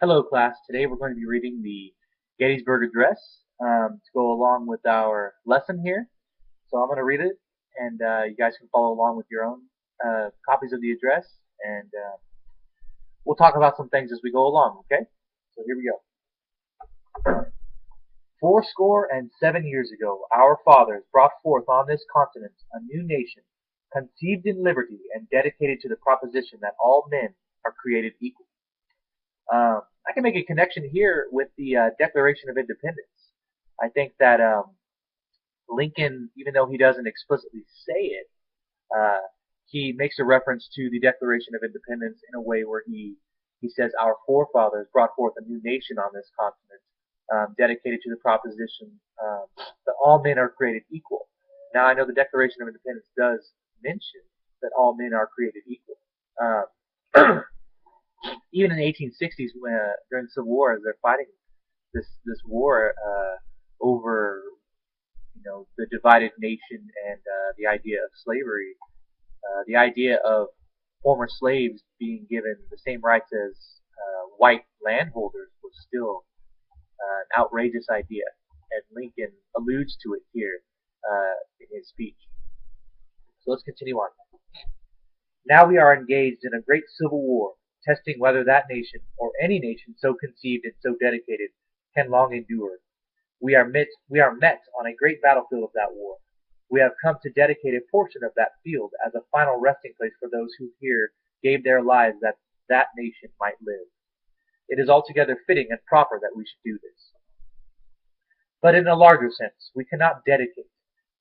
Hello, class. Today we're going to be reading the Gettysburg Address to go along with our lesson here. So I'm going to read it, and you guys can follow along with your own copies of the address, and we'll talk about some things as we go along, okay? So here we go. Fourscore and 7 years ago, our fathers brought forth on this continent a new nation, conceived in liberty and dedicated to the proposition that all men are created equal. I can make a connection here with the Declaration of Independence. I think that Lincoln, even though he doesn't explicitly say it, uh, he makes a reference to the Declaration of Independence in a way where he says our forefathers brought forth a new nation on this continent, dedicated to the proposition that all men are created equal. Now I know the Declaration of Independence does mention that all men are created equal. Uh, Even in the 1860s, when, during the Civil War, as they're fighting this war over the divided nation and the idea of slavery, the idea of former slaves being given the same rights as white landholders was still an outrageous idea, and Lincoln alludes to it here in his speech. So let's continue on. Now we are engaged in a great civil war, testing whether that nation, or any nation so conceived and so dedicated, can long endure. We are met on a great battlefield of that war. We have come to dedicate a portion of that field as a final resting place for those who here gave their lives that that nation might live. It is altogether fitting and proper that we should do this. But in a larger sense, we cannot dedicate,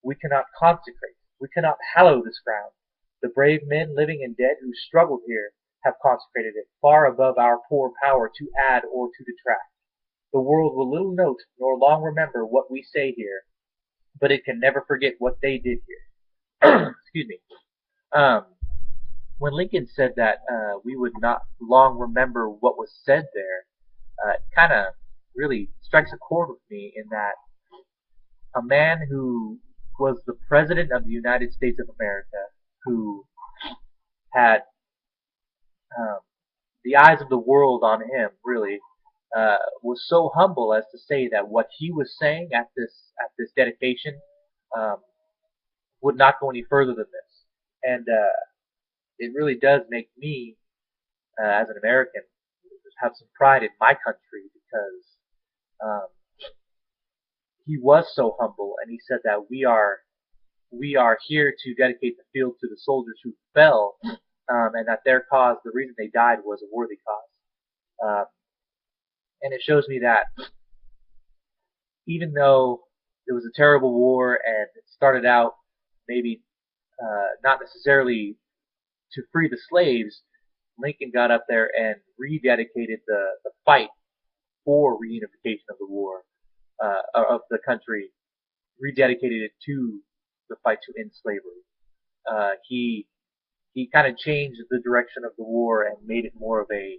we cannot consecrate, we cannot hallow this ground. The brave men, living and dead, who struggled here, have consecrated it, far above our poor power to add or to detract. The world will little note nor long remember what we say here, but it can never forget what they did here. Excuse me. Um, when Lincoln said that we would not long remember what was said there, it kind of really strikes a chord with me in that a man who was the president of the United States of America, who had um, the eyes of the world on him, really, was so humble as to say that what he was saying at this dedication um, would not go any further than this, and it really does make me, as an American, have some pride in my country because um, he was so humble, and he said that we are here to dedicate the field to the soldiers who fell, and that their cause, the reason they died, was a worthy cause. And it shows me that even though it was a terrible war and it started out maybe not necessarily to free the slaves, Lincoln got up there and rededicated the fight for reunification of the war, of the country, rededicated it to the fight to end slavery. He kind of changed the direction of the war and made it more of a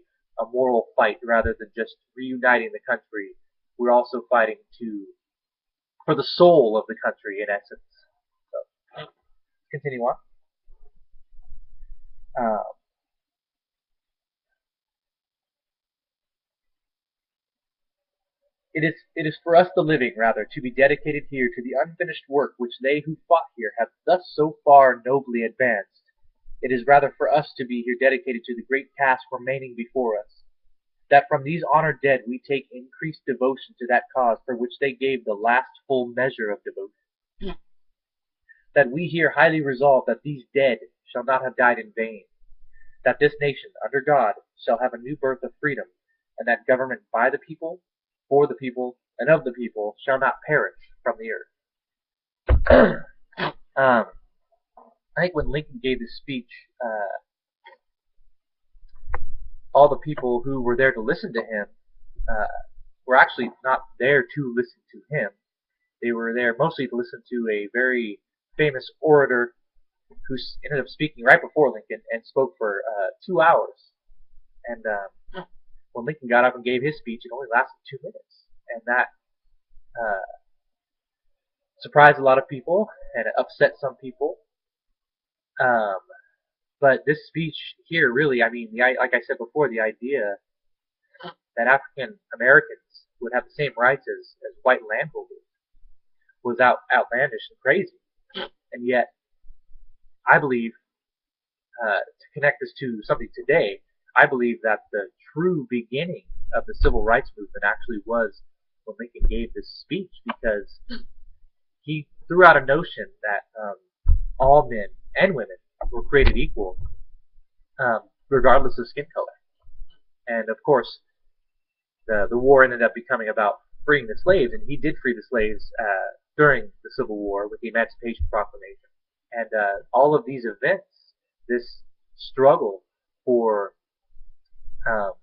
moral fight rather than just reuniting the country. We're also fighting to for the soul of the country in essence. So continue on. Uh, it is for us the living, rather, to be dedicated here to the unfinished work which they who fought here have thus so far nobly advanced. It is rather for us to be here dedicated to the great task remaining before us, that from these honored dead we take increased devotion to that cause for which they gave the last full measure of devotion. That we here highly resolve that these dead shall not have died in vain, that this nation, under God, shall have a new birth of freedom, and that government by the people, for the people, and of the people shall not perish from the earth. um, I think when Lincoln gave this speech, all the people who were there to listen to him uh, were actually not there to listen to him. They were there mostly to listen to a very famous orator who ended up speaking right before Lincoln and spoke for 2 hours. And when Lincoln got up and gave his speech, it only lasted 2 minutes, and that uh, surprised a lot of people and it upset some people. Um, but this speech here, really, I mean, like I said before, the idea that African Americans would have the same rights as white landholders was outlandish and crazy. And yet, I believe, to connect this to something today, I believe that the true beginning of the civil rights movement actually was when Lincoln gave this speech, because he threw out a notion that all men and women were created equal, regardless of skin color. And of course, the war ended up becoming about freeing the slaves, and he did free the slaves during the Civil War with the Emancipation Proclamation. And all of these events, this struggle for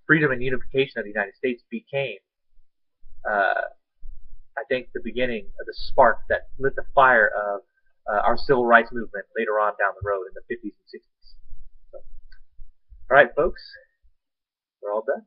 freedom and unification of the United States became, I think, the beginning of the spark that lit the fire of our civil rights movement later on down the road in the 50s and 60s. So, all right, folks, we're all done.